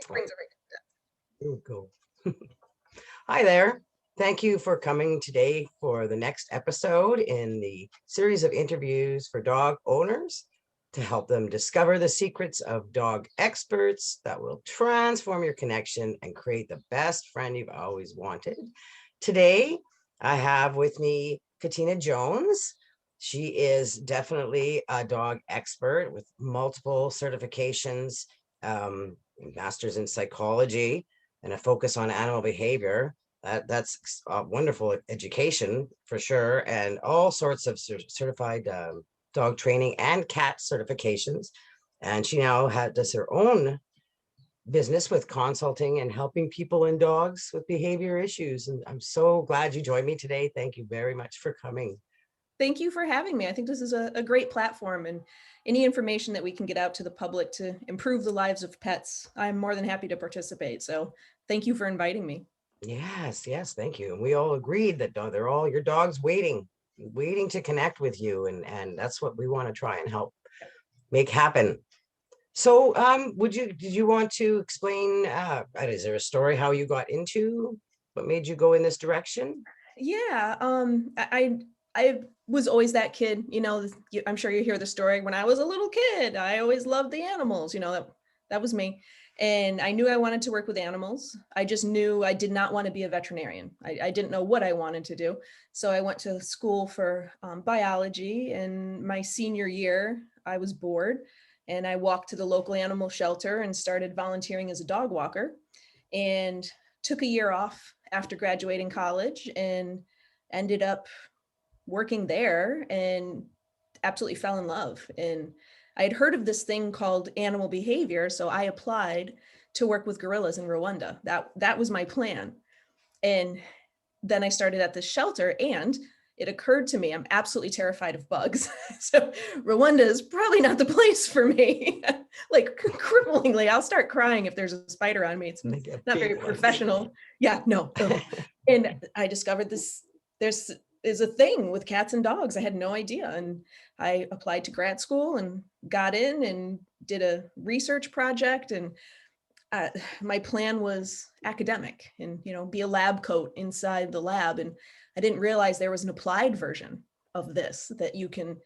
brings it right. Here we go. Hi there. Thank you for coming today for the next episode in the series of interviews for dog owners to help them discover the secrets of dog experts that will transform your connection and create the best friend you've always wanted. Today, I have with me Katenna Jones. She is definitely a dog expert with multiple certifications, master's in psychology, and a focus on animal behavior. That's a wonderful education for sure, and all sorts of certified dog training and cat certifications. And she now does her own business with consulting and helping people and dogs with behavior issues. And I'm so glad you joined me today. Thank you very much for coming. Thank you for having me. I think this is a great platform, and any information that we can get out to the public to improve the lives of pets, I'm more than happy to participate. So thank you for inviting me. Yes, thank you. And we all agreed that they're all your dogs waiting to connect with you. And that's what we want to try and help make happen. So did you want to explain, is there a story how you got into what made you go in this direction? Yeah, I was always that kid, I'm sure you hear the story. When I was a little kid, I always loved the animals, that was me. And I knew I wanted to work with animals. I just knew I did not want to be a veterinarian. I didn't know what I wanted to do. So I went to school for biology, and my senior year, I was bored. And I walked to the local animal shelter and started volunteering as a dog walker, and took a year off after graduating college and ended up working there and absolutely fell in love. And I had heard of this thing called animal behavior, so I applied to work with gorillas in Rwanda. That was my plan. And then I started at this shelter, and it occurred to me I'm absolutely terrified of bugs. So Rwanda is probably not the place for me. Like cripplingly, I'll start crying if there's a spider on me. It's not very professional. Yeah, no. And I discovered there's is a thing with cats and dogs. I had no idea. And I applied to grad school and got in and did a research project. And my plan was academic and, be a lab coat inside the lab. And I didn't realize there was an applied version of this that you can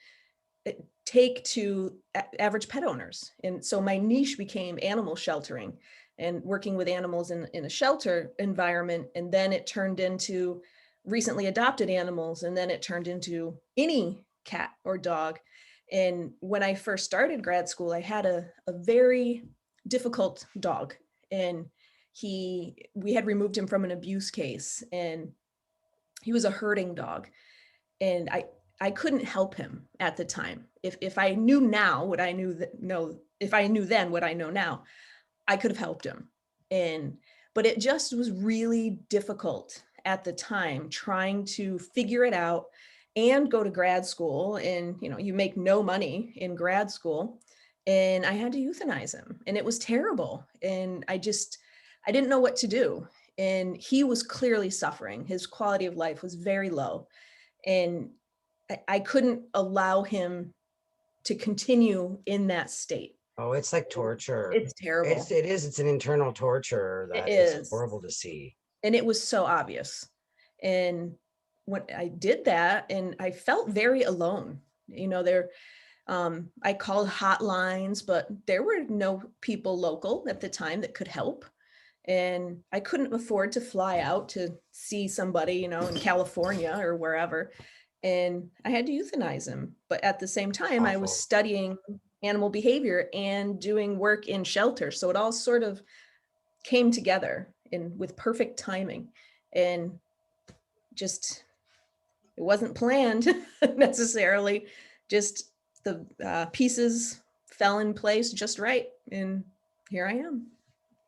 take to average pet owners. And so my niche became animal sheltering and working with animals in a shelter environment. And then it turned into recently adopted animals. And then it turned into any cat or dog. And when I first started grad school, I had a very difficult dog, and we had removed him from an abuse case, and he was a herding dog. And I couldn't help him at the time. If I knew now what I knew if I knew then what I know now, I could have helped him. But it just was really difficult at the time trying to figure it out and go to grad school. And, you make no money in grad school, and I had to euthanize him, and it was terrible. And I didn't know what to do. And he was clearly suffering. His quality of life was very low. And I couldn't allow him to continue in that state. Oh, it's like torture. It's terrible. It's an internal torture that is horrible to see. And it was so obvious. And when I did that, and I felt very alone, I called hotlines, but there were no people local at the time that could help. And I couldn't afford to fly out to see somebody, in California or wherever. And I had to euthanize him. But at the same time, I was studying animal behavior and doing work in shelter. So it all sort of came together with perfect timing. And just, it wasn't planned necessarily, just the pieces fell in place just right. And here I am.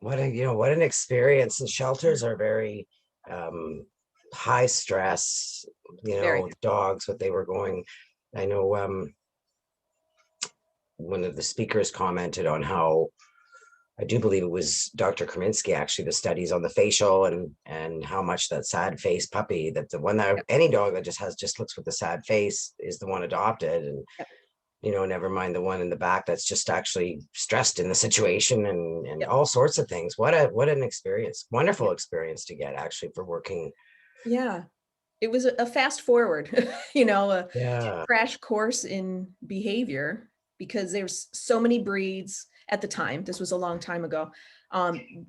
What an experience. And shelters are very high stress, dogs, what they were going. I know one of the speakers commented on how, I do believe it was Dr. Kaminsky, actually, the studies on the facial and how much that sad face puppy, that the one that any dog that just looks with the sad face is the one adopted. And never mind the one in the back that's just actually stressed in the situation and Yep. all sorts of things. What an experience, Yeah. wonderful experience to get actually for working. Yeah. It was a fast forward, a Yeah, crash course in behavior because there's so many breeds at the time. This was a long time ago.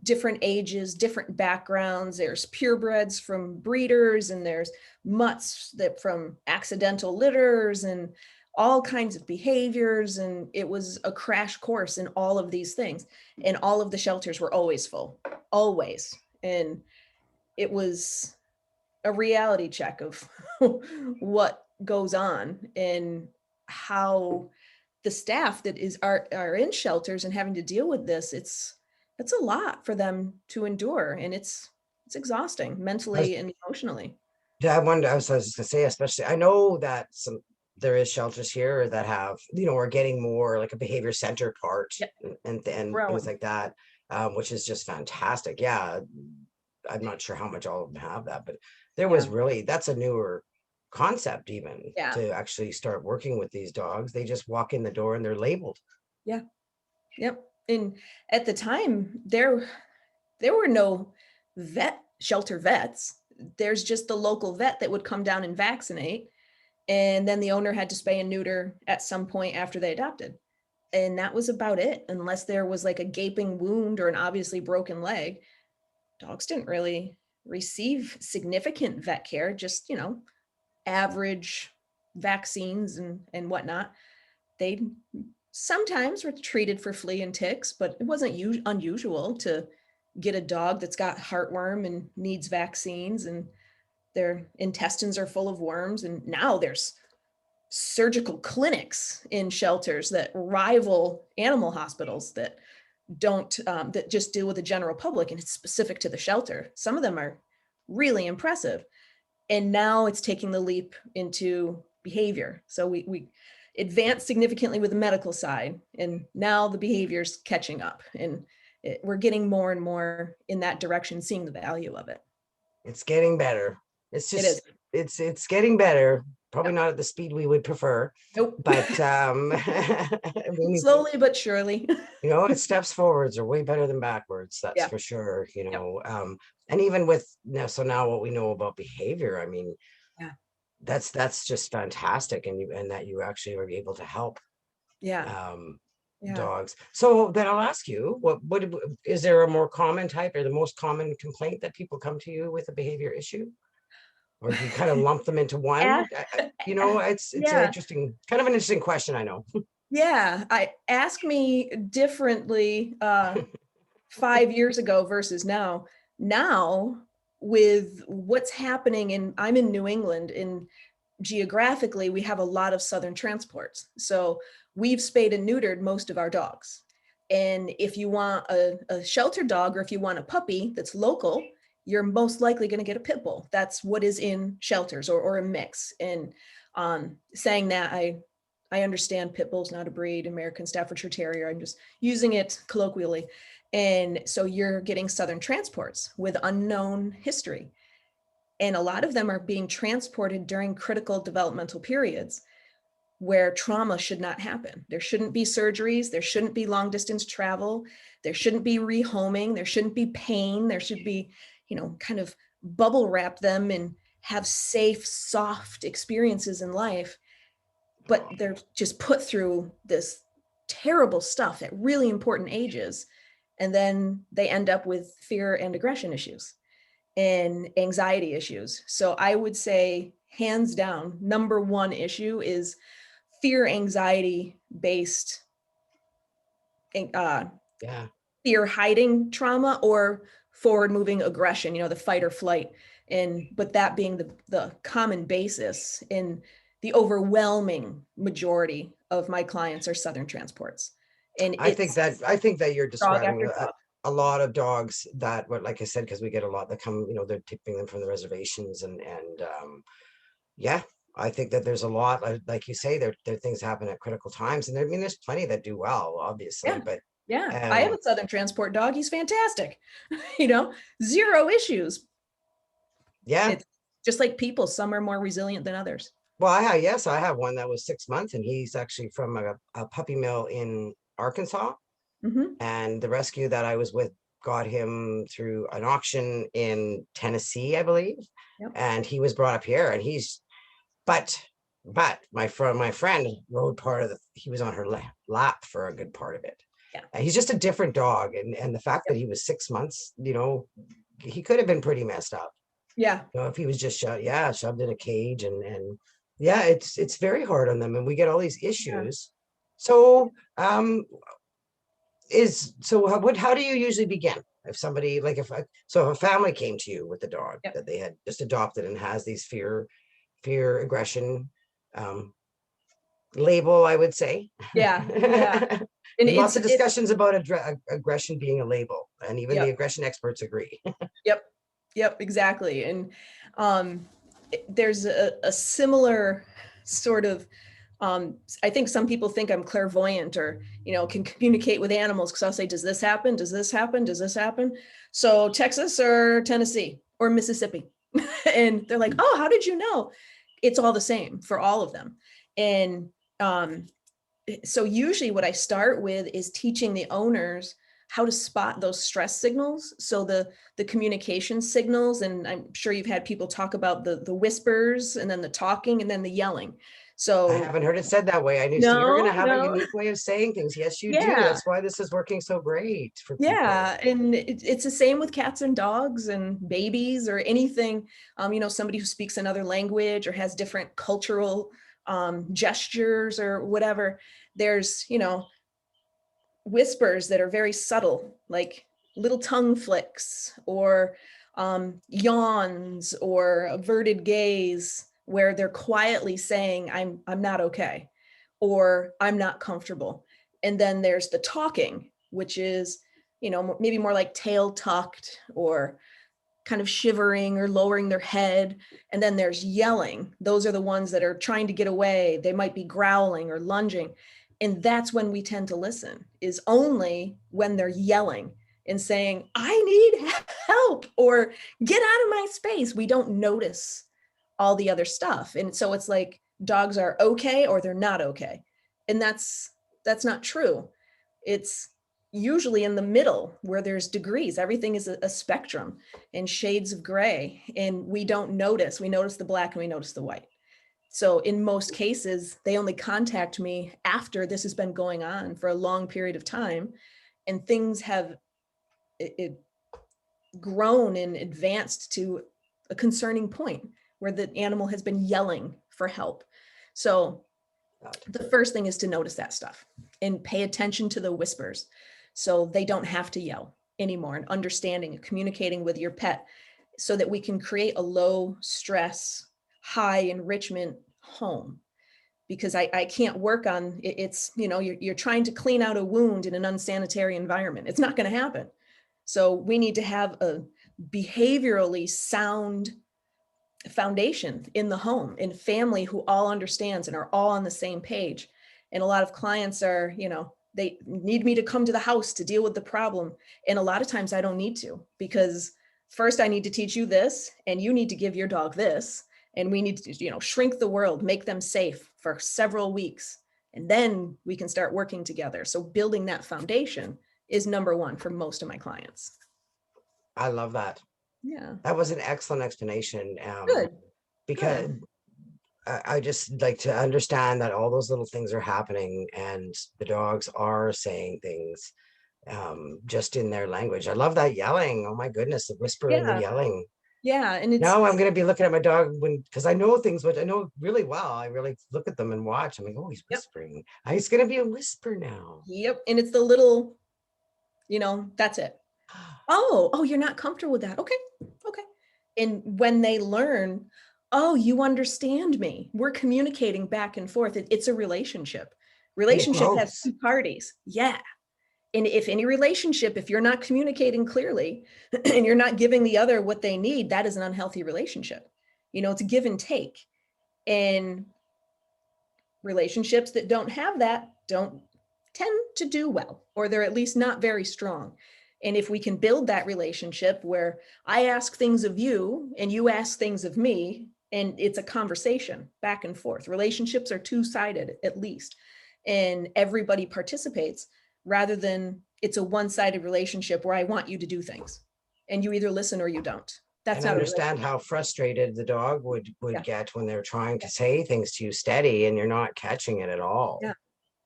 Different ages, different backgrounds. There's purebreds from breeders, and there's mutts that from accidental litters, and all kinds of behaviors. And it was a crash course in all of these things. And all of the shelters were always full, always. And it was a reality check of what goes on and how the staff that are in shelters and having to deal with this. It's a lot for them to endure, and it's exhausting I was, mentally and emotionally. yeah, I was just gonna say, especially, I know that there is shelters here that have, are getting more like a behavior center part Yep. and things Growing. like that, which is just fantastic. Yeah, I'm not sure how much all of them have that, but Yeah. that's a newer concept even Yeah. to actually start working with these dogs. They just walk in the door and they're labeled. Yeah. Yep. And at the time, there were no shelter vets. There's just the local vet that would come down and vaccinate, and then the owner had to spay and neuter at some point after they adopted. And that was about it, unless there was like a gaping wound or an obviously broken leg. Dogs didn't really receive significant vet care, just, average vaccines and whatnot. They sometimes were treated for flea and ticks, but it wasn't unusual to get a dog that's got heartworm and needs vaccines, and their intestines are full of worms. And now there's surgical clinics in shelters that rival animal hospitals that don't that just deal with the general public, and it's specific to the shelter. Some of them are really impressive, and now it's taking the leap into behavior. So we advanced significantly with the medical side, and now the behavior's catching up, and we're getting more and more in that direction, seeing the value of it. It's getting better. It's It is. just it's getting better. Probably Yep. not at the speed we would prefer, Nope. but I mean, Slowly but surely. its steps forwards are way better than backwards. That's Yeah. for sure. Yep. And even with now, so now what we know about behavior, I mean, Yeah. that's just fantastic, and that you actually are able to help Yeah. um, Yeah. dogs. So then I'll ask you, what is there a more common type or the most common complaint that people come to you with a behavior issue? Or do you kind of lump them into one? Ask, It's an yeah. interesting, kind of an interesting question, I know. Yeah. I ask me differently 5 years ago versus now. Now, with what's happening I'm in New England, and geographically, we have a lot of southern transports. So we've spayed and neutered most of our dogs. And if you want a shelter dog, or if you want a puppy that's local, you're most likely going to get a pit bull. That's what is in shelters, or a mix. And saying that, I understand pit bull's not a breed, American Staffordshire Terrier. I'm just using it colloquially. And so you're getting southern transports with unknown history, and a lot of them are being transported during critical developmental periods where trauma should not happen. There shouldn't be surgeries. There shouldn't be long distance travel. There shouldn't be rehoming. There shouldn't be pain. There should be, kind of bubble wrap them and have safe, soft experiences in life. But they're just put through this terrible stuff at really important ages. And then they end up with fear and aggression issues and anxiety issues. So I would say, hands down, number one issue is fear, anxiety based, uh, Yeah, fear hiding trauma, or forward moving aggression, the fight or flight. But that being the common basis, in the overwhelming majority of my clients are southern transports. And it's I think that you're dog describing after dog. a lot of dogs that, what, like I said, because we get a lot that come, they're tipping them from the reservations and yeah, I think that there's a lot, like you say, there things happen at critical times, and I mean, there's plenty that do well, obviously, Yeah. but Yeah. I have um, a southern transport dog. He's fantastic. Zero issues. yeah, It's just like people, some are more resilient than others. Well, yes, I have one that was 6 months, and he's actually from a puppy mill in Arkansas. Hmm. And the rescue that I was with got him through an auction in Tennessee, I believe. Yep. And he was brought up here, and but, my friend rode part of he was on her lap for a good part of it. Yeah. And he's just a different dog. And the fact that Yep. he was 6 months, he could have been pretty messed up. Yeah. If he was just shoved in a cage, and yeah, it's very hard on them, and we get all these Yeah. issues. So, how do you usually begin? If somebody, like, if a family came to you with a dog Yep. that they had just adopted and has these aggression, um, label, I would say. Yeah. Yeah. And Lots of it's discussions about aggression being a label, and even the yep. aggression experts agree. Yep. Yep, exactly. And there's a similar sort of, I think some people think I'm clairvoyant or, can communicate with animals because I'll say, does this happen? Does this happen? Does this happen? So Texas or Tennessee or Mississippi. And they're like, oh, how did you know? It's all the same for all of them. And um, so usually what I start with is teaching the owners how to spot those stress signals. So the communication signals, and I'm sure you've had people talk about the whispers and then the talking and then the yelling. I So haven't heard it said that way. I knew. So you're going to no, have a no, unique way of saying things. Yes, you do. yeah, That's why this is working so great for people. yeah, and it's the same with cats and dogs and babies or anything. Somebody who speaks another language or has different cultural gestures or whatever. There's whispers that are very subtle, like little tongue flicks or yawns or averted gaze, where they're quietly saying, I'm not okay, or I'm not comfortable. And then there's the talking, which is, maybe more like tail tucked or kind of shivering or lowering their head. And then there's yelling. Those are the ones that are trying to get away. They might be growling or lunging. And that's when we tend to listen, is only when they're yelling and saying, I need help or get out of my space. We don't notice all the other stuff. And so it's like dogs are okay or they're not okay. And that's not true. It's usually in the middle where there's degrees. Everything is a spectrum and shades of gray. And we don't notice. We notice the black and we notice the white. So in most cases, they only contact me after this has been going on for a long period of time and things have it grown and advanced to a concerning point where the animal has been yelling for help. So the first thing is to notice that stuff and pay attention to the whispers so they don't have to yell anymore, and understanding and communicating with your pet so that we can create a low stress, high enrichment home. Because I can't work on it. It's, you're trying to clean out a wound in an unsanitary environment. It's not going to happen. So we need to have a behaviorally sound foundation in the home and family who all understands and are all on the same page. And a lot of clients are, they need me to come to the house to deal with the problem. And a lot of times I don't need to, because first I need to teach you this and you need to give your dog this. And we need to, shrink the world, make them safe for several weeks. And then we can start working together. So building that foundation is number one for most of my clients. I love that. Yeah. That was an excellent explanation. Good. Because Good. I just like to understand that all those little things are happening and the dogs are saying things, just in their language. I love that yelling. Oh my goodness, the whisper and the Yeah. yelling. Yeah. And it's, Now I'm going to be looking at my dog because I know things, which I know really well. I really look at them and watch. I'm like, oh, he's yep. whispering. He's going to be a whisper now. Yep. And it's the little, that's it. Oh, you're not comfortable with that. Okay. Okay. And when they learn, oh, you understand me. We're communicating back and forth. It's a relationship. And it Relationship has grows. two parties. Yeah. And if any relationship, if you're not communicating clearly and you're not giving the other what they need, that is an unhealthy relationship. It's a give and take. And relationships that don't have that don't tend to do well, or they're at least not very strong. And if we can build that relationship where I ask things of you and you ask things of me, and it's a conversation back and forth. Relationships are two-sided at least, and everybody participates rather than it's a one-sided relationship where I want you to do things and you either listen or you don't. That's And not a understand relationship. how frustrated the dog would Yeah, get when they're trying to say things to you steady and you're not catching it at yeah, all.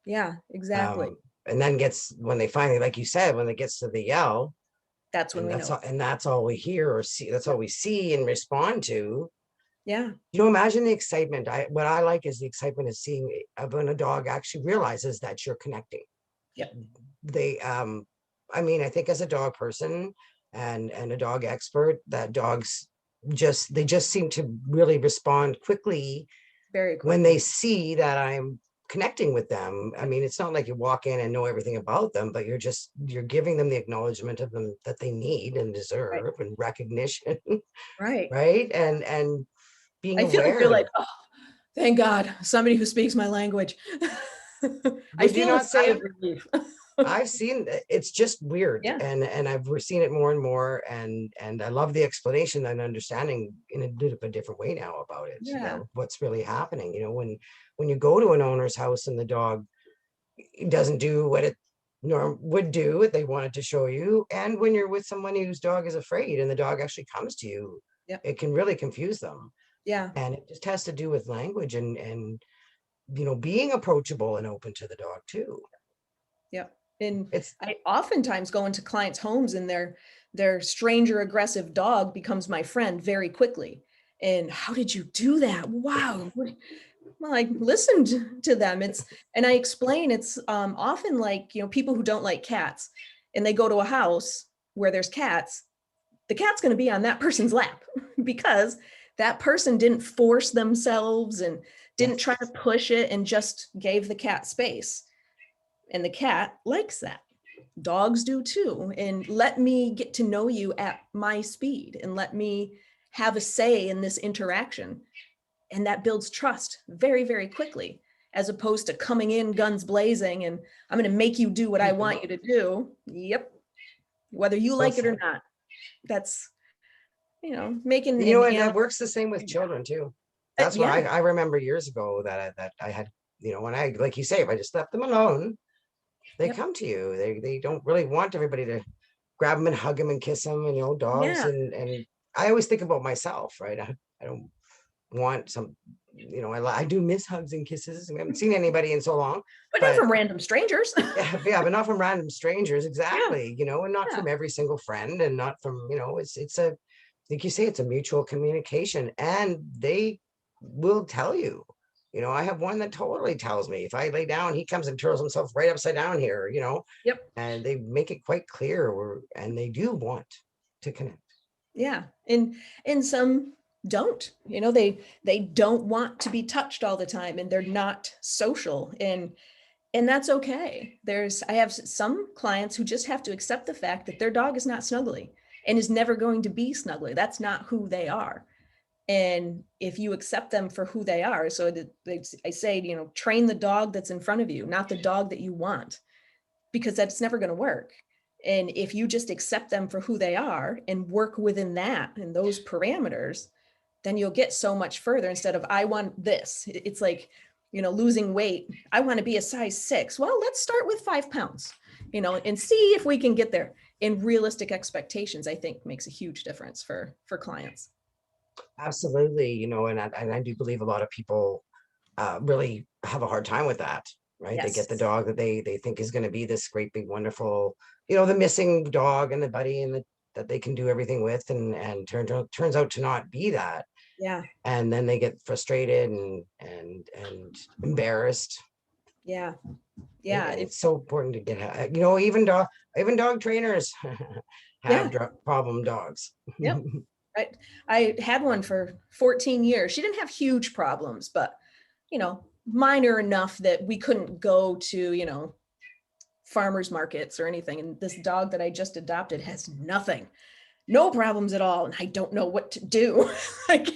yeah, exactly. Um, and then gets when they finally, like you said, when it gets to the yell, That's when and we that's know. all, and that's all we hear or see, that's Yep. all we see and respond to. Yeah, Imagine the excitement. What I like is the excitement of seeing when a dog actually realizes that you're connecting. yep, They I mean, I think as a dog person and a dog expert, that dogs they just seem to really respond quickly very when they quickly. see that I'm connecting with them. I Yep, mean, it's not like you walk in and know everything about them, but you're giving them the acknowledgement of them that they need and right, deserve and recognition, right. right? And being I feel like you're like, aware. oh, thank God, somebody who speaks my language. I Would you feel a not sigh of say? relief. I've seen it's just weird, Yeah, and we're seeing it more and more, and I love the explanation and understanding in a bit of a different way now about it. yeah, What's really happening. When you go to an owner's house and the dog doesn't do what it norm would do, what they wanted to show you, and when you're with someone whose dog is afraid and the dog actually comes to you, yep, it can really confuse them, yeah, and it just has to do with language and being approachable and open to the dog too. yep. And It's I oftentimes go into clients' homes and their stranger aggressive dog becomes my friend very quickly. And how did you do that? Wow. Well, I listened to them. And I explain it's often like, people who don't like cats and they go to a house where there's cats, the cat's going to be on that person's lap because that person didn't force themselves and didn't yes. try to push it and just gave the cat space. And the cat likes that. Dogs do too. And let me get to know you at my speed and let me have a say in this interaction. And that builds trust very, very quickly, as opposed to coming in guns blazing and I'm going to make you do what I want you to do. Yep. Whether you Well like it or said. not. That's, making an And that animal. works the same with children too. That's what Yeah. I remember years ago that I had, when I, like you say, if I just left them alone, they Yep. come to you. They don't really want everybody to grab them and hug them and kiss them, and dogs, Yeah. and I always think about myself, right? I don't want some, I do miss hugs and kisses. We haven't seen anybody in so long, But not but from random strangers. yeah, but not from random strangers, Yeah. exactly, and not Yeah. from every single friend, and not from, it's a, like you say, it's a mutual communication, and they will tell you. I have one that totally tells me if I lay down, he comes and turns himself right upside down here, Yep. and they make it quite clear and they do want to connect. Yeah. And some don't, they don't want to be touched all the time and they're not social and that's okay. I have some clients who just have to accept the fact that their dog is not snuggly and is never going to be snuggly. That's not who they are. And if you accept them for who they are, so I say, train the dog that's in front of you, not the dog that you want, because that's never going to work. And if you just accept them for who they are and work within that and those parameters, then you'll get so much further instead of, I want this. It's like, losing weight. I want to be a size 6. Well, let's start with 5 pounds, and see if we can get there. In realistic expectations, I think makes a huge difference for clients. Absolutely, and I do believe a lot of people really have a hard time with that, right? They get the Yes. dog that they think is going to be this great big wonderful, the missing dog and the buddy that they can do everything with, and turns out to not be that, Yeah. and then they get frustrated and embarrassed. Yeah. Right? Yeah. And it's so important to even dog trainers have Yeah. problem dogs. Yep. I had one for 14 years. She didn't have huge problems, but minor enough that we couldn't go to, farmers markets or anything. And this dog that I just adopted has nothing, no problems at all. And I don't know what to do. Like,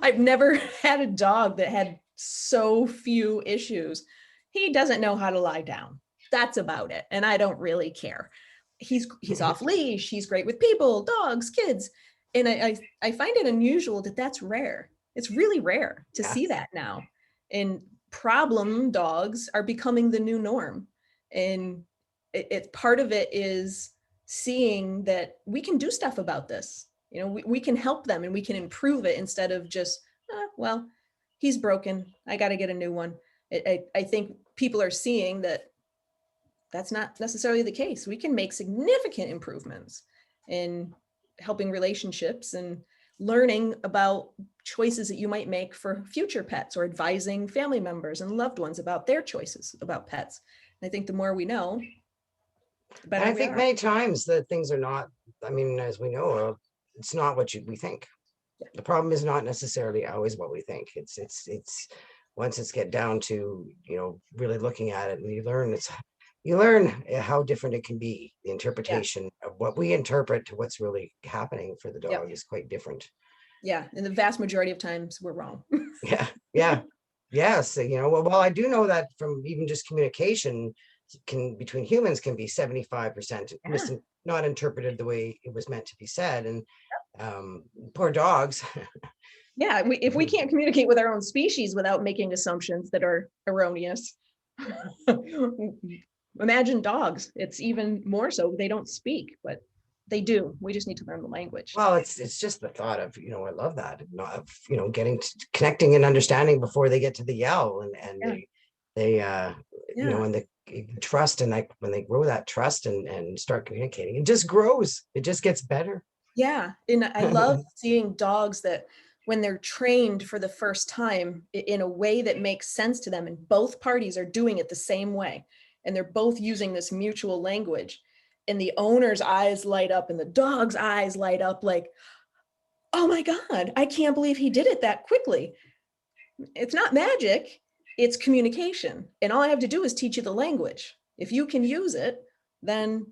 I've never had a dog that had so few issues. He doesn't know how to lie down. That's about it. And I don't really care. He's off leash. He's great with people, dogs, kids. And I find it unusual that that's rare. It's really rare to see Yes. that now. And problem dogs are becoming the new norm. And part of it is seeing that we can do stuff about this. We can help them and we can improve it instead of just, well, he's broken. I got to get a new one. I think people are seeing that that's not necessarily the case. We can make significant improvements in helping relationships and learning about choices that you might make for future pets, or advising family members and loved ones about their choices about pets. And I think the more we know, the And better I we think are. many times that things are not, I mean, as we know, it's not what we think. Yeah. The problem is not necessarily always what we think. It's once it's get down to, really looking at it, and you learn how different it can be. The Yeah. interpretation of what we interpret to what's really happening for the Yep. dog is quite different. Yeah. And the vast majority of times we're wrong. Yeah. Yeah. Yes. Well, I do know that from even just communication between humans can be 75% Yeah. not interpreted the way it was meant to be said. And poor dogs. Yeah. If we can't communicate with our own species without making assumptions that are erroneous, imagine dogs. It's even more so. They don't speak, but they do. We just need to learn the language. Well, it's just the thought of, I love that, not of, getting connecting and understanding before they get to the yell, and Yeah. they Yeah. and the trust, and like when they grow that trust and start communicating, it just grows. It just gets better. Yeah. And I love seeing dogs that when they're trained for the first time in a way that makes sense to them, and both parties are doing it the same way, and they're both using this mutual language, and the owner's eyes light up and the dog's eyes light up like, oh my God, I can't believe he did it that quickly. It's not magic, it's communication. And all I have to do is teach you the language. If you can use it, then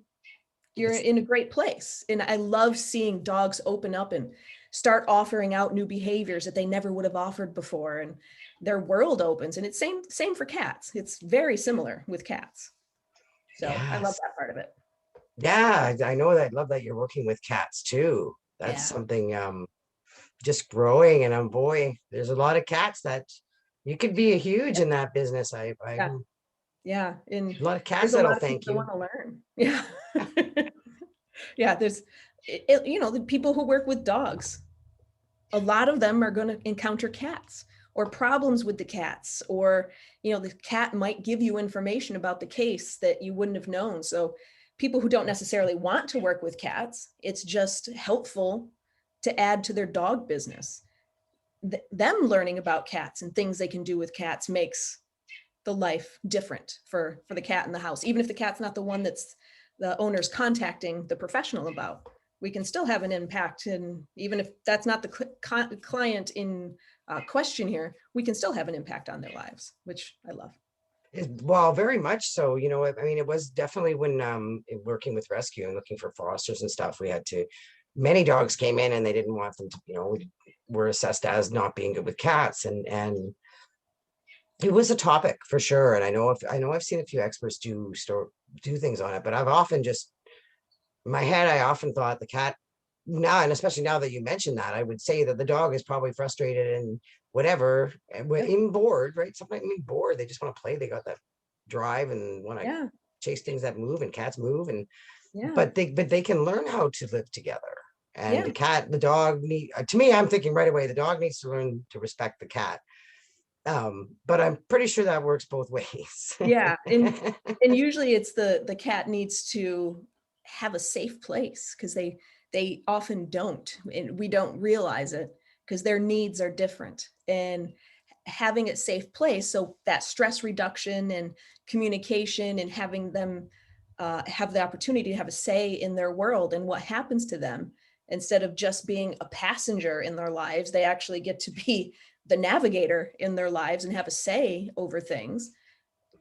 you're It's in a great place. And I love seeing dogs open up and start offering out new behaviors that they never would have offered before. And their world opens. And it's same for cats. It's very similar with cats. So I love Yes. that part of it. Yeah, I know that. I love that you're working with cats too. That's Yeah. something just growing, and boy, there's a lot of cats that you could be a huge in that business. Yeah. Yeah. And A lot of cats there's a that'll lot of people thank that you. want to learn. Yeah. Yeah. There's, the people who work with dogs, a lot of them are going to encounter cats or problems with the cats, or the cat might give you information about the case that you wouldn't have known. So people who don't necessarily want to work with cats, it's just helpful to add to their dog business. Them learning about cats and things they can do with cats makes the life different for the cat in the house. Even if the cat's not the one that's the owner's contacting the professional about, we can still have an impact. And even if that's not the client in question here, we can still have an impact on their lives, which I love. Well, very much so. I mean, it was definitely when working with rescue and looking for fosters and stuff, we had to, many dogs came in and they didn't want them to, we were assessed as not being good with cats, and it was a topic for sure. And I know I've seen a few experts do things on it, but I've often just, in my head, I often thought the cat now, and especially now that you mentioned that, I would say that the dog is probably frustrated and whatever, and we're Yep. in bored, right? Sometimes I mean bored, they just want to play. They got that drive and want to Yeah. chase things that move, and cats move, and Yeah. but they can learn how to live together. And Yeah. the dog need, to me, I'm thinking right away, the dog needs to learn to respect the cat. But I'm pretty sure that works both ways. Yeah. And usually it's the cat needs to have a safe place, because they often don't, and we don't realize it because their needs are different. And having a safe place, so that stress reduction and communication, and having them have the opportunity to have a say in their world and what happens to them, instead of just being a passenger in their lives, they actually get to be the navigator in their lives and have a say over things,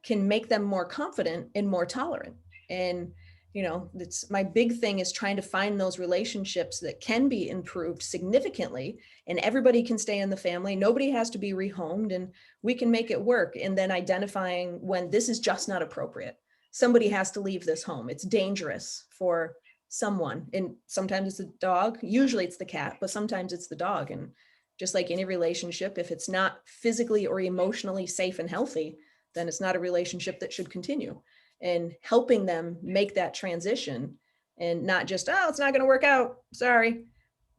can make them more confident and more tolerant. And it's my big thing, is trying to find those relationships that can be improved significantly, and everybody can stay in the family, nobody has to be rehomed, and we can make it work. And then identifying when this is just not appropriate, somebody has to leave this home, it's dangerous for someone. And sometimes it's the dog, usually it's the cat, but sometimes it's the dog. And Just like any relationship, if it's not physically or emotionally safe and healthy, then it's not a relationship that should continue. And helping them make that transition, and not just, oh, it's not going to work out, sorry,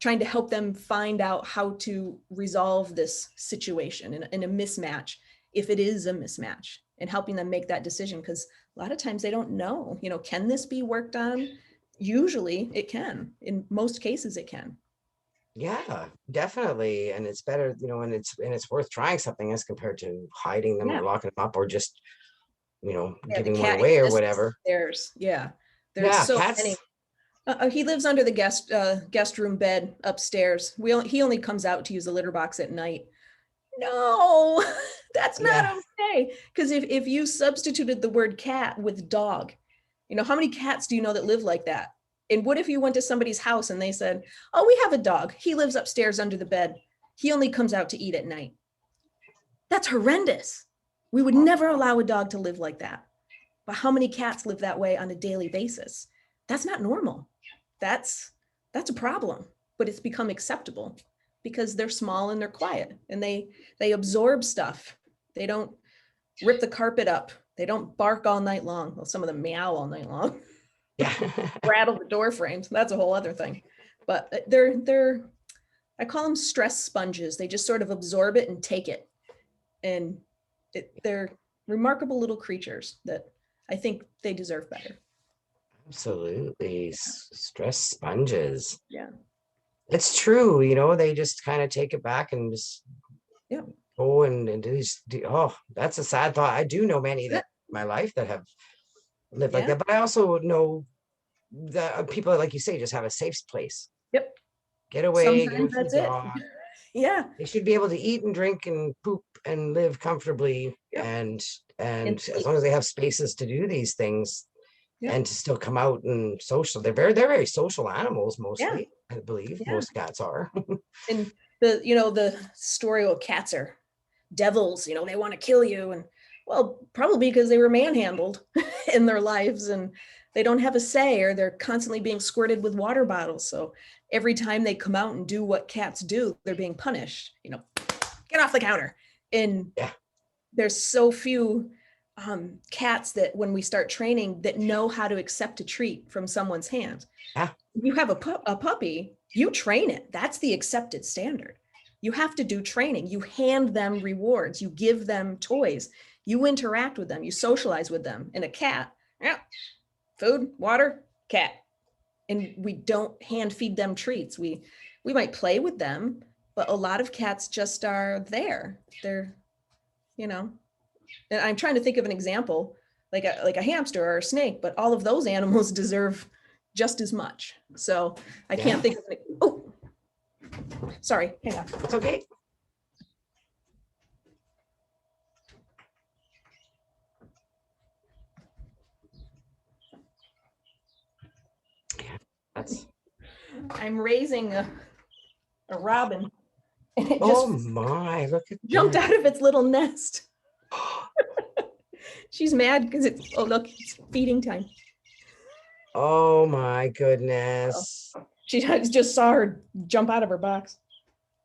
trying to help them find out how to resolve this situation in a mismatch, if it is a mismatch, and helping them make that decision. Because a lot of times they don't know, can this be worked on? Usually it can. In most cases it can. Yeah, definitely. And it's better, and it's worth trying something as compared to hiding them Yeah. or locking them up or just, Yeah, the giving one cat away or exists whatever. upstairs. Yeah. There's Yeah, so many. cats. He lives under the guest room bed upstairs. He only comes out to use the litter box at night. No, that's Yeah. not okay. Because if you substituted the word cat with dog, how many cats do you know that live like that? And what if you went to somebody's house and they said, oh, we have a dog. He lives upstairs under the bed. He only comes out to eat at night. That's horrendous. We would never allow a dog to live like that. But how many cats live that way on a daily basis? That's not normal. That's that's a problem. But it's become acceptable because they're small and they're quiet and they absorb stuff. They don't rip the carpet up. They don't bark all night long. Well, some of them meow all night long, Yeah. rattle the door frames. That's a whole other thing. But I call them stress sponges. They just sort of absorb it and take it. And they're remarkable little creatures that I think they deserve better. Absolutely. Stress sponges. Yeah. It's true, they just kind of take it back and just Yeah. go and oh, that's a sad thought. I do know many that in my life that have lived like Yeah. that, but I also know that people, like you say, just have a safe place. Yep. Get away, get away Sometimes from the that's it. dog. Yeah. They should be able to eat and drink and poop and live comfortably, Yep. and And as sleep. long as they have spaces to do these things Yep. and to still come out and social. They're very social animals Yeah. mostly, I believe. Yeah. Most cats are. And the story of cats are devils, they want to kill you. And well, probably because they were manhandled in their lives and they don't have a say, or they're constantly being squirted with water bottles. So every time they come out and do what cats do, they're being punished, get off the counter. And Yeah. there's so few cats that when we start training that know how to accept a treat from someone's hand. Yeah. You have a puppy, you train it. That's the accepted standard. You have to do training. You hand them rewards. You give them toys. You interact with them. You socialize with them. And a cat, yeah, food, water, cat. And we don't hand feed them treats. We might play with them, but a lot of cats just are there. They're, you know, and I'm trying to think of an example, like a hamster or a snake, but all of those animals deserve just as much. So I can't Yeah. think of it. Oh, sorry, hang on. It's okay. Yeah. That's I'm raising a robin and it oh just my, look at jumped that. out of its little nest. She's mad because oh look, it's feeding time. Oh my Oh, goodness. she just saw her jump out of her box.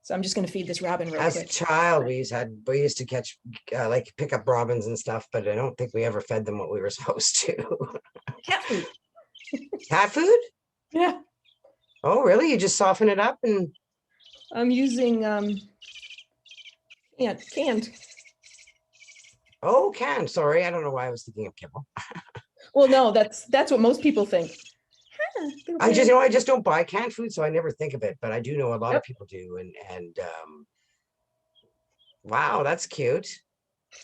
So I'm just going to feed this robin real As a quick. child, we used to catch like pick up robins and stuff, but I don't think we ever fed them what we were supposed to. Cat food. Cat food? Yeah. Oh, really? You just soften it up and I'm using canned. oh, can. Sorry, I don't know why I was thinking of kibble. Well, no, that's what most people think. Huh, I just, I just don't buy canned food, so I never think of it. But I do know a lot of Yep. people do, and wow, that's cute.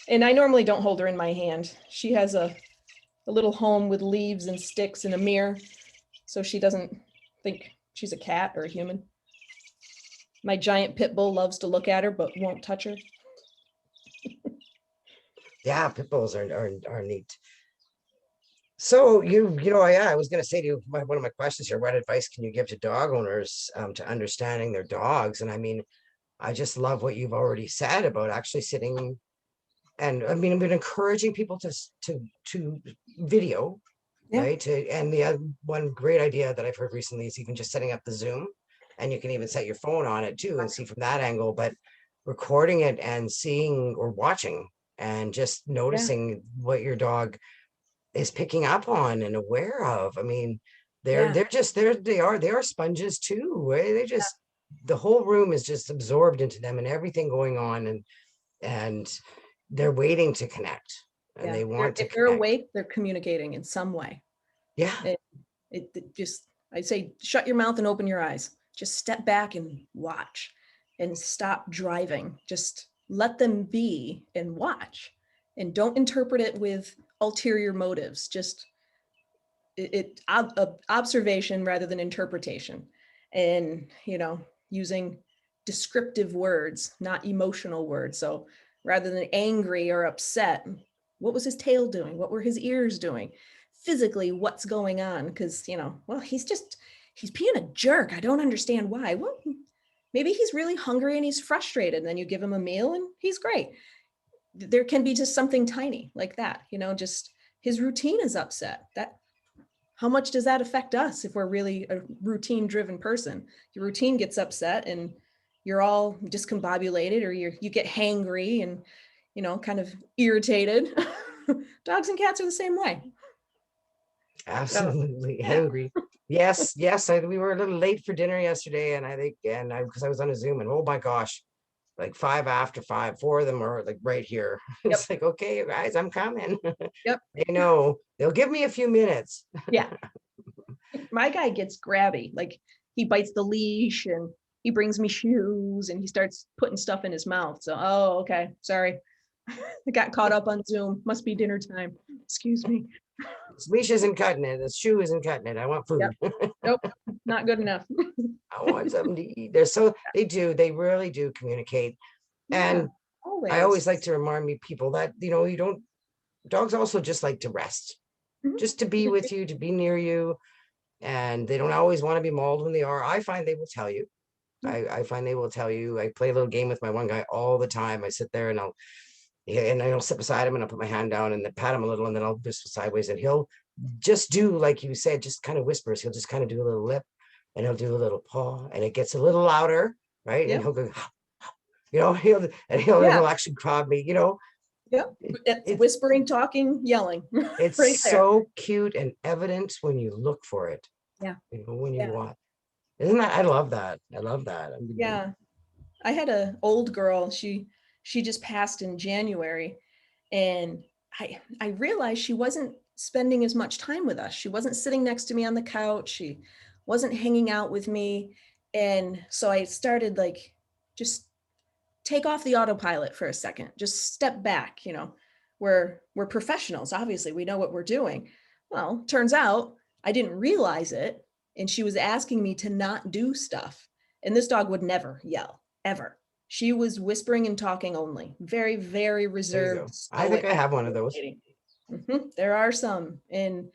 And I normally don't hold her in my hand. She has a little home with leaves and sticks and a mirror, so she doesn't think she's a cat or a human. My giant pit bull loves to look at her but won't touch her. Yeah, pit bulls are neat. So yeah, I was going to say to you, one of my questions here: what advice can you give to dog owners to understanding their dogs? And I mean, I just love what you've already said about actually sitting. And I mean, I've been encouraging people to video, Yeah. right? And the one great idea that I've heard recently is even just setting up the Zoom. And you can even set your phone on it too and see from that angle, but recording it and seeing or watching and just Yeah, noticing what your dog is picking up on and aware of. I mean, yeah, they are sponges too. They just the whole room is just absorbed into them and everything going on, and they're waiting to connect and yeah. they want to If they're connect. awake, they're communicating in some way. Yeah, It, it just, I say, shut your mouth and open your eyes. Just step back and watch and stop driving. Just let them be and watch, and don't interpret it with ulterior motives. Just observation rather than interpretation, and using descriptive words, not emotional words. So rather than angry or upset, what was his tail doing, what were his ears doing physically, what's going on? Because well, he's being a jerk, I don't understand why. Well, maybe he's really hungry and he's frustrated, and then you give him a meal and he's great. There can be just something tiny like that, just his routine is upset. That How much does that affect us if we're really a routine driven person? Your routine gets upset and you're all discombobulated, or you get hangry and kind of irritated. Dogs and cats are the same way. So absolutely yeah. hangry. Yes, yes. We were a little late for dinner yesterday, and I think, and I because I was on a Zoom, and oh my gosh, like five after five, four of them are like right here. Yep. It's like, okay, you guys, I'm coming. Yep. They know they'll give me a few minutes. Yeah. My guy gets grabby. Like, he bites the leash and he brings me shoes and he starts putting stuff in his mouth. So, oh, okay. Sorry. I got caught up on Zoom. Must be dinner time. Excuse me. This leash isn't cutting it. This shoe isn't cutting it. I want Yep. food. Nope. Not good enough. I want something to eat. They do. They really do communicate. Yeah. And I Always. always like to remind me people that, you don't, dogs also just like to rest, Mhm. just to be with you, to be near you. And they don't always want to be mauled when they are. I find they will tell you. Yeah. I find they will tell you. I play a little game with my one guy all the time. I sit there and I'll sit beside him and I'll put my hand down and then pat him a little and then I'll whisper sideways and he'll just do like you said, just kind of whispers. He'll just kind of do a little lip and he'll do a little paw and it gets a little louder, right? And Yep. he'll go, he'll and he'll Yeah. actually prod me, Yep. it, It's it's whispering, talking, yelling it's right there. so cute and evident when you look for it, Yeah. when you Yeah. watch. Isn't that? I love that. I love that. I mean, Yeah. I had a old girl. She just passed in January, and I realized she wasn't spending as much time with us. She wasn't sitting next to me on the couch. She wasn't hanging out with me. And so I started, like, just take off the autopilot for a second. Just step back, we're professionals, obviously. We know what we're doing. Well, turns out I didn't realize it, and she was asking me to not do stuff. And this dog would never yell, ever. She was whispering and talking only. Very, very there you reserved, go. I think stoic I have one of those. lady. There are some. And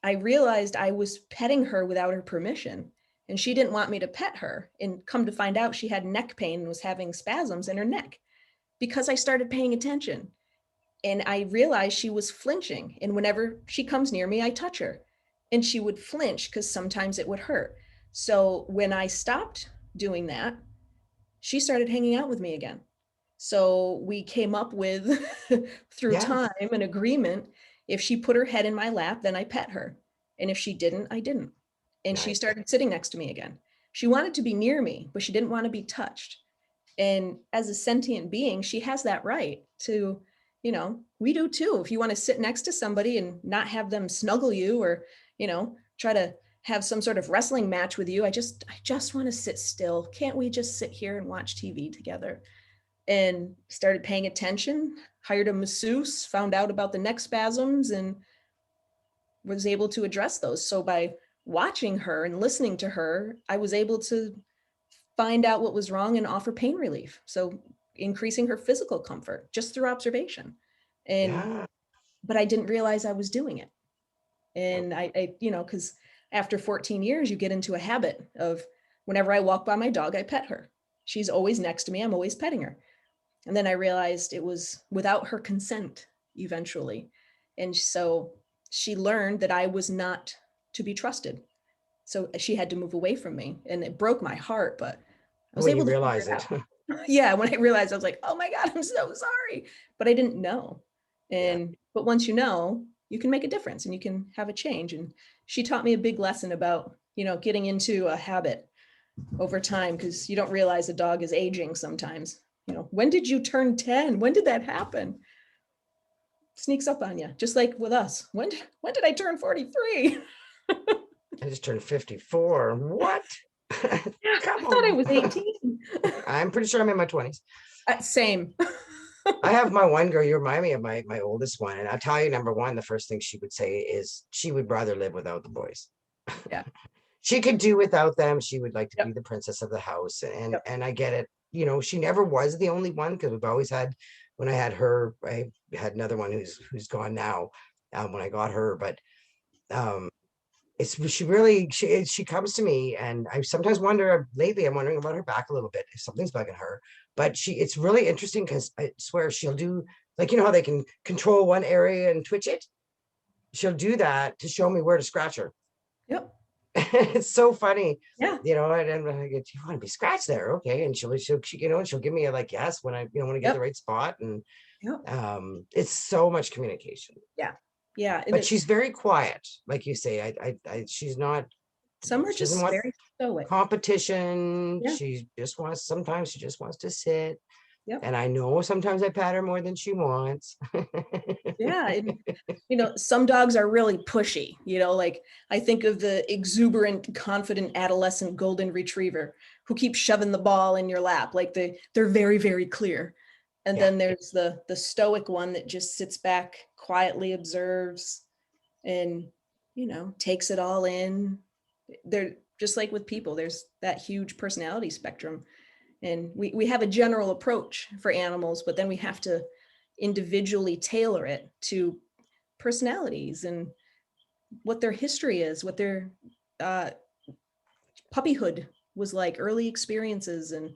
I realized I was petting her without her permission, and she didn't want me to pet her. And come to find out, she had neck pain and was having spasms in her neck because I started paying attention. And I realized she was flinching. And whenever she comes near me, I touch her. And she would flinch because sometimes it would hurt. So when I stopped doing that, she started hanging out with me again. So we came up with, through Yeah, time, an agreement. If she put her head in my lap, then I pet her. And if she didn't, I didn't. And she nice. started sitting next to me again. She wanted to be near me, but she didn't want to be touched. And as a sentient being, she has that right to, we do too. If you want to sit next to somebody and not have them snuggle you, or, try to have some sort of wrestling match with you, I just want to sit still. Can't we just sit here and watch TV together? And started paying attention, hired a masseuse, found out about the neck spasms, and was able to address those. So by watching her and listening to her, I was able to find out what was wrong and offer pain relief. So increasing her physical comfort just through observation. And Yeah. but I didn't realize I was doing it. Yep. And because after 14 years, you get into a habit of, whenever I walk by my dog, I pet her. She's always next to me. I'm always petting her. And then I realized it was without her consent eventually. And so she learned that I was not to be trusted. So she had to move away from me, and it broke my heart, but I was When you able to figure realize it it. out. Yeah, when I realized, I was like, "Oh my God, I'm so sorry." But I didn't know. Yeah. But once you know, you can make a difference and you can have a change. And she taught me a big lesson about, getting into a habit over time, because you don't realize a dog is aging sometimes. When did you turn 10? When did that happen? Sneaks up on you, just like with us. When did I turn 43? I just turned 54. What? Yeah, I Come thought I on. was 18. I'm pretty sure I'm in my 20s. Same. I have my one girl, you remind me of my oldest one. And I'll tell you, number one, the first thing she would say is she would rather live without the boys. Yeah. She could do without them. She would like to be Yep. the princess of the house. And Yep. and I get it. She never was the only one, because we've always had, when I had her, I had another one who's gone now, when I got her. But um she comes to me, and I sometimes wonder, lately I'm wondering about her back a little bit, if something's bugging her. But it's really interesting, because I swear she'll do, like, how they can control one area and twitch it. She'll do that to show me where to scratch her. Yep. It's so funny. Yeah. And I'm like, you want to be scratched there? Okay. And she'll give me a, like, yes, when I, when I get the Yep. right spot. And Yep. it's so much communication. Yeah. Yeah. And But she's very quiet, like you say. She's not, some are she doesn't just want very stoic. competition. Yeah. Sometimes she just wants to sit. Yep. And I know sometimes I pat her more than she wants. Yeah. And, some dogs are really pushy, like I think of the exuberant, confident adolescent golden retriever who keeps shoving the ball in your lap. Like they're very, very clear. And Yeah. then there's the stoic one that just sits back, quietly observes, and, takes it all in. They're just like with people, there's that huge personality spectrum. And we have a general approach for animals, but then we have to individually tailor it to personalities and what their history is, what their uh, puppyhood was like, early experiences and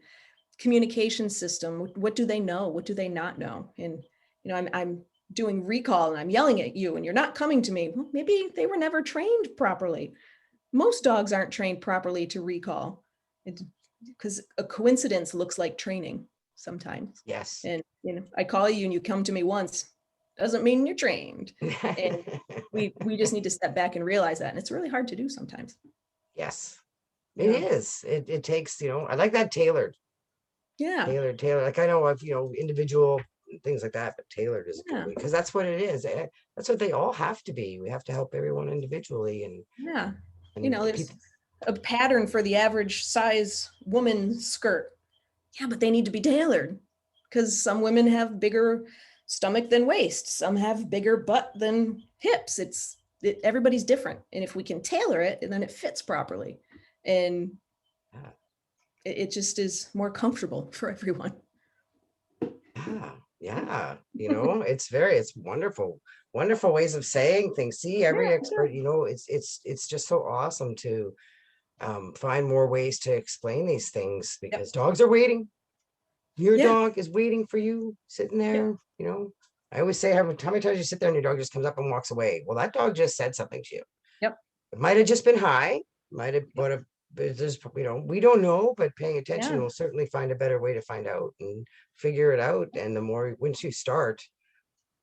communication system. What do they know? What do they not know? And, I'm doing recall and I'm yelling at you and you're not coming to me. Well, maybe they were never trained properly. Most dogs aren't trained properly to recall. Because a coincidence looks like training sometimes. Yes. And, I call you and you come to me once, doesn't mean you're trained. And we just need to step back and realize that. And it's really hard to do sometimes. Yes, it Yeah. is. It takes, I like that tailored. Yeah. Like, I know of, individual things like that, but tailored is a good Yeah. way, because that's what it is. That's what they all have to be. We have to help everyone individually, Yeah. and There's people. a pattern for the average size woman skirt. Yeah, but they need to be tailored, because some women have bigger stomach than waist. Some have bigger butt than hips. Everybody's different. And if we can tailor it, and then it fits properly, and Yeah, it just is more comfortable for everyone. yeah, yeah. It's wonderful, wonderful ways of saying things. See, every Yeah. expert, it's just so awesome to find more ways to explain these things, Yep. because dogs are waiting. Your Yeah. dog is waiting for you, sitting Yep. there. I always say, how many times you sit there and your dog just comes up and walks away? Well, that dog just said something to you. Yep. It might have just been high, might have, but there's, we don't know, but paying attention Yeah. will certainly find a better way to find out and figure it out. And the more, once you start,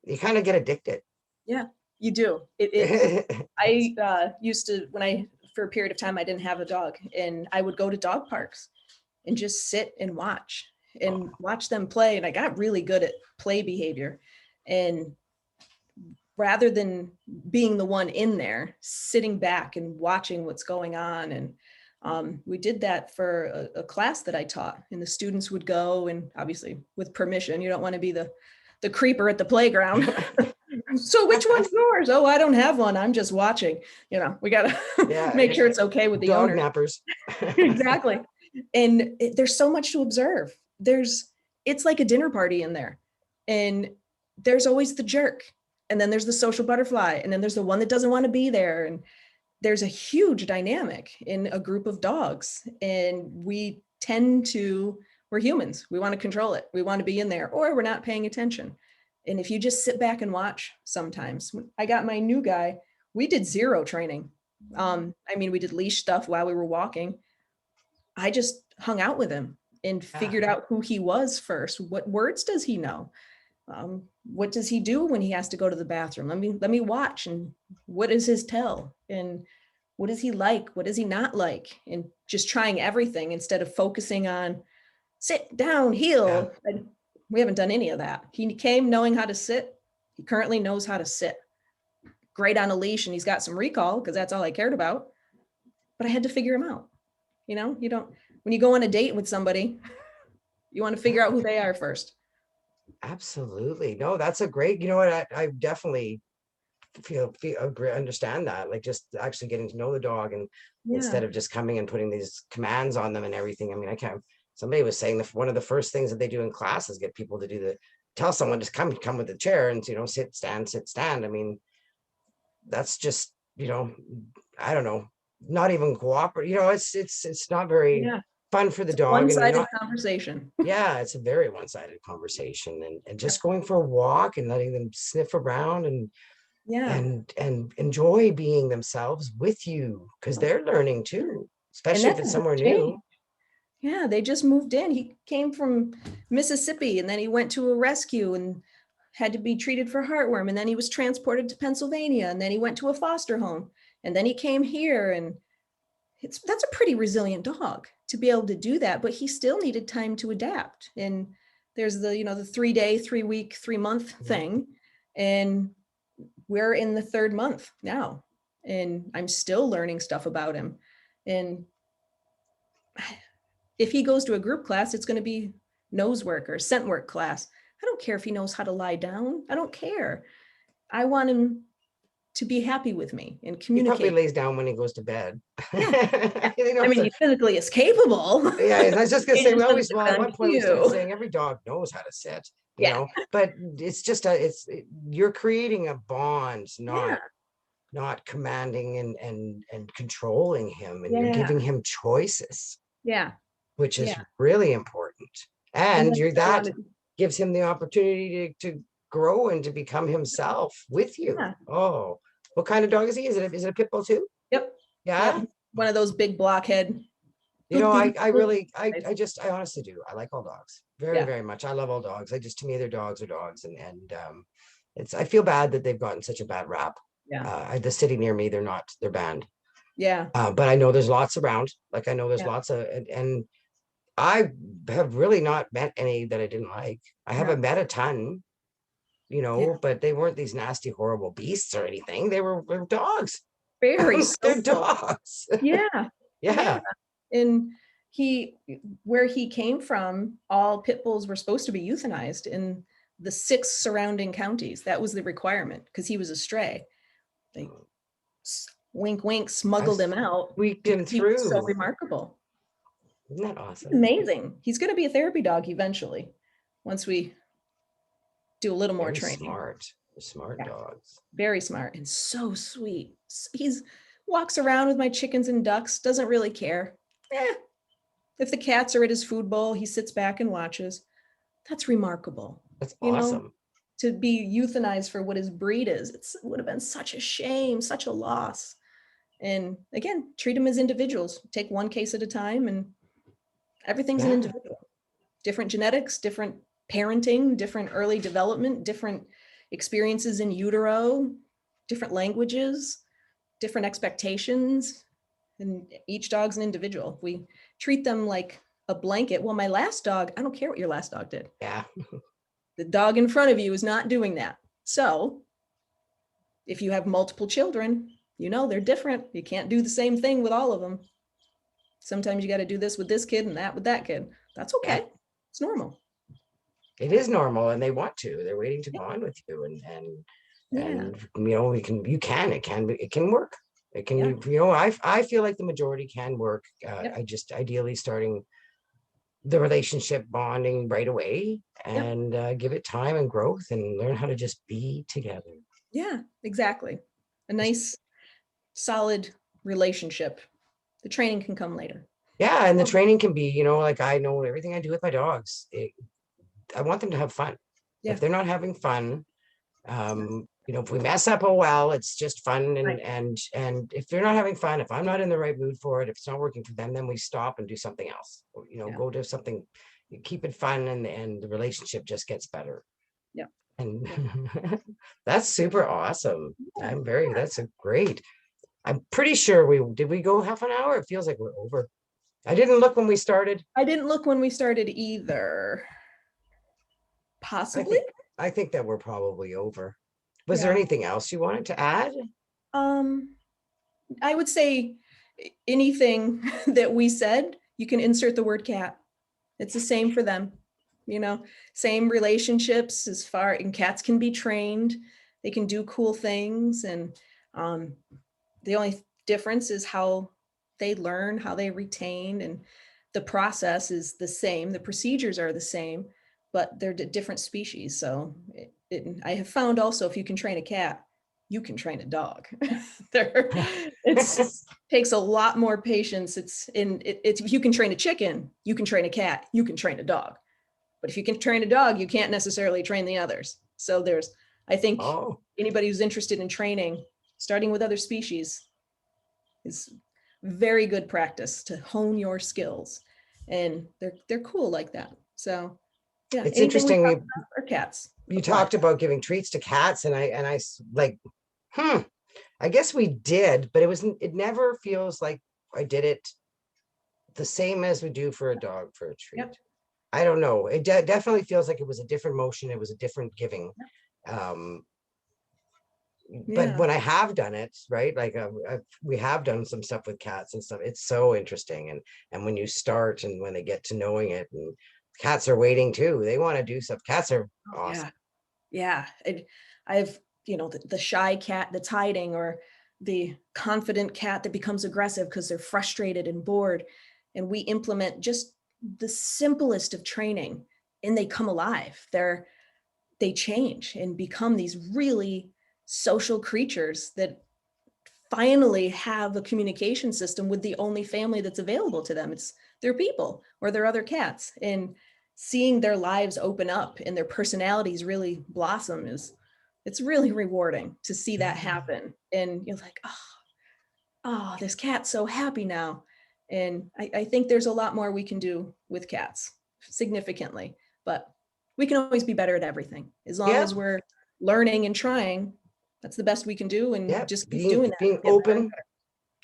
you kind of get addicted. Yeah. You do. I used to, for a period of time, I didn't have a dog, and I would go to dog parks and just sit and Oh, watch them play. And I got really good at play behavior. And rather than being the one in there, sitting back and watching what's going on. And we did that for a class that I taught, and the students would go, and obviously with permission. You don't want to be the creeper at the playground. So which one's yours? Oh, I don't have one. I'm just watching. We got to yeah, make sure it's okay with the dog owner. nappers. Exactly. And there's so much to observe. It's like a dinner party in there. And there's always the jerk. And then there's the social butterfly. And then there's the one that doesn't want to be there. And there's a huge dynamic in a group of dogs. And we're humans. We want to control it. We want to be in there, or we're not paying attention. And if you just sit back and watch, sometimes when I got my new guy, we did zero training. I mean, we did leash stuff while we were walking. I just hung out with him and Yeah, figured out who he was first. What words does he know? What does he do when he has to go to the bathroom? Let me watch, and what is his tell? And what is he like? What is he not like? And just trying everything instead of focusing on sit down, yeah. heel. And we haven't done any of that. He came knowing how to sit. He currently knows how to sit. Great on a leash, and he's got some recall because that's all I cared about. But I had to figure him out. You don't, when you go on a date with somebody, you want to figure out Yeah, who they are first. absolutely. No, that's a great, you know what, I definitely feel agree, understand that, like just actually getting to know the dog, and Yeah. instead of just coming and putting these commands on them and everything. I mean, I can't, somebody was saying that one of the first things that they do in class is get people to do the, tell someone to come with the chair and, you know, sit, stand, sit, stand. I mean, that's just, you know, I don't know, not even cooperate, you know, it's not very Yeah. fun for the It's a dog, and they're one-sided not, conversation. yeah, it's a very one-sided conversation, and Yep. just going for a walk and letting them sniff around Yeah. and enjoy being themselves with you, because they're learning too, And especially if that's a it's big somewhere change. new. Yeah, they just moved in. He came from Mississippi and then he went to a rescue and had to be treated for heartworm. And then he was transported to Pennsylvania and then he went to a foster home. And then he came here and that's a pretty resilient dog to be able to do that. But he still needed time to adapt. And there's the 3-day, 3-week, 3-month Mhm. thing. And we're in the third month now. And I'm still learning stuff about him. And if he goes to a group class, it's going to be nose work or scent work class. I don't care if he knows how to lie down. I don't care. I want him to be happy with me and He probably communicate. lays down when he goes to bed. Yeah. Yeah. You know, I mean, he physically is capable. yeah, I was just gonna He say, we just doesn't always, do well, it at on one point we started cue. saying every dog knows how to sit, you Yeah. know, but it's just you're creating a bond, Yeah. not commanding and controlling him, and you're Yeah. giving him choices, Yeah. which is Yeah. really important. And And that's you're what I that wanted. gives him the opportunity to grow and to become himself with you. Yeah. Oh, what kind of dog is he? Is it a pit bull too? Yep. Yep. Yeah. One of those big blockhead. You know, I Guys. really, I honestly do. I like all dogs very, Yeah. very much. I love all dogs. I just, to me, they're dogs are dogs. And it's, I feel bad that they've gotten such a bad rap. Yeah. The city near me, they're banned. Yeah. But I know there's lots around. Like I know there's Yeah. lots of, and I have really not met any that I didn't like. I No. haven't met a ton, you Yeah. know, but they weren't these nasty, horrible beasts or anything. They were dogs. Very They're social. dogs. Yeah. Yeah. Yeah. And he, where he came from, all pit bulls were supposed to be euthanized in the 6 surrounding counties. That was the requirement because he was a stray. They wink, wink, I smuggled him out squeaked him because he was so through. remarkable. Isn't that He's awesome? amazing. He's going to be a therapy dog eventually once we do a little more Very training. smart. Smart Yeah, dogs. very smart and so sweet. He's walks around with my chickens and ducks, doesn't really care. Eh, if the cats are at his food bowl, he sits back and watches. That's remarkable. That's You know, awesome. to be euthanized for what his breed is, it would have been such a shame, such a loss. And again, treat them as individuals. Take one case at a time, and everything's an Yeah. individual. Different genetics, different parenting, different early development, different experiences in utero, different languages, different expectations. And each dog's an individual. We treat them like a blanket. Well, my last dog, I don't care what your last dog did. Yeah. The dog in front of you is not doing that. So if you have multiple children, they're different. You can't do the same thing with all of them. Sometimes you got to do this with this kid and that with that kid. That's Yeah. okay. It's normal. It is normal, and they want to. They're waiting to Yeah. bond with you, Yeah. and you know, it can work. It can, Yeah. you know, I feel like the majority can work. Yep. I just ideally starting the relationship bonding right away, Yep. and give it time and growth, and learn how to just be together. Yeah. Exactly. A nice, solid relationship. The training can come later. Yeah, and the training can be, you know, like I know everything I do with my dogs. I want them to have fun. If Yeah. they're not having fun, Yeah. you know, if we mess up, oh well, it's just fun. Right. And if they're not having fun, if I'm not in the right mood for it, if it's not working for them, then we stop and do something else. Or, you know, Yeah. go to something, you keep it fun, and the relationship just gets better. Yeah. And Yeah. that's Yep. super awesome. Yeah. That's a great. I'm pretty sure we go half an hour? It feels like we're over. I didn't look when we started. I didn't look when we started either. I Possibly. think I think that we're probably over. Was there Yeah. anything else you wanted to add? Um, I would say anything that we said, you can insert the word cat. It's the same for them, you know, same relationships as far, and cats can be trained. They can do cool things. And um, the only difference is how they learn, how they retain, and the process is the same. The procedures are the same, but they're different species. So I have found also, if you can train a cat, you can train a dog. There, it's takes a lot more patience. It's if you can train a chicken, you can train a cat, you can train a dog. But if you can train a dog, you can't necessarily train the others. So I think Oh, anybody who's interested in training, starting with other species, is very good practice to hone your skills. And they're cool like that. So yeah, it's anything we interesting. talk You about for cats you applies. talked about giving treats to cats, and like, hmm, I guess we did, but it never feels like I did it the same as we do for a dog for a treat. Yep. I don't know. It definitely feels like it was a different motion. It was a different giving. Um, but Yeah. when I have done it, right, like we have done some stuff with cats and stuff. It's so interesting, and when you start and when they get to knowing it, and cats are waiting too. They want to do stuff. Cats are awesome. Yeah. Yeah. I've, the shy cat that's hiding, or the confident cat that becomes aggressive because they're frustrated and bored. And we implement just the simplest of training, and they come alive. They change and become these really social creatures that finally have a communication system with the only family that's available to them. It's their people or their other cats. And seeing their lives open up and their personalities really blossom it's really rewarding to see that Yeah. happen. And you're like, oh, this cat's so happy now. And I think there's a lot more we can do with cats significantly, but we can always be better at everything as long Yeah. as we're learning and trying. That's the best we can do, and Yeah. just keep Being doing that. being Get better and open, better.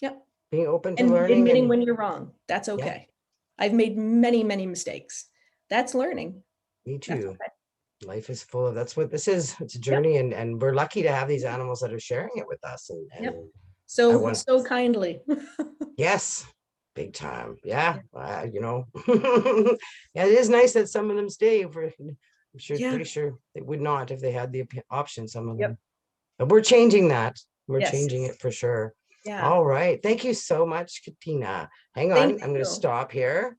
Yep. being open to And learning, admitting and when you're wrong. That's yeah, okay. I've made many, many mistakes. That's learning. me That's too. okay. Life is full of, that's what this is. It's a Yep. journey, and we're lucky to have these animals that are sharing it with us. Yep. And I So, want, so kindly. yes, big time. Yeah. Yeah. You know, yeah, it is nice that some of them stay for, I'm sure, Yeah. pretty sure they would not if they had the option, some of Yep. them. But we're changing that. We're Yes. changing it for sure. Yeah. All right. Thank you so much, Katina. Hang Thank on. I'm going to you. stop here.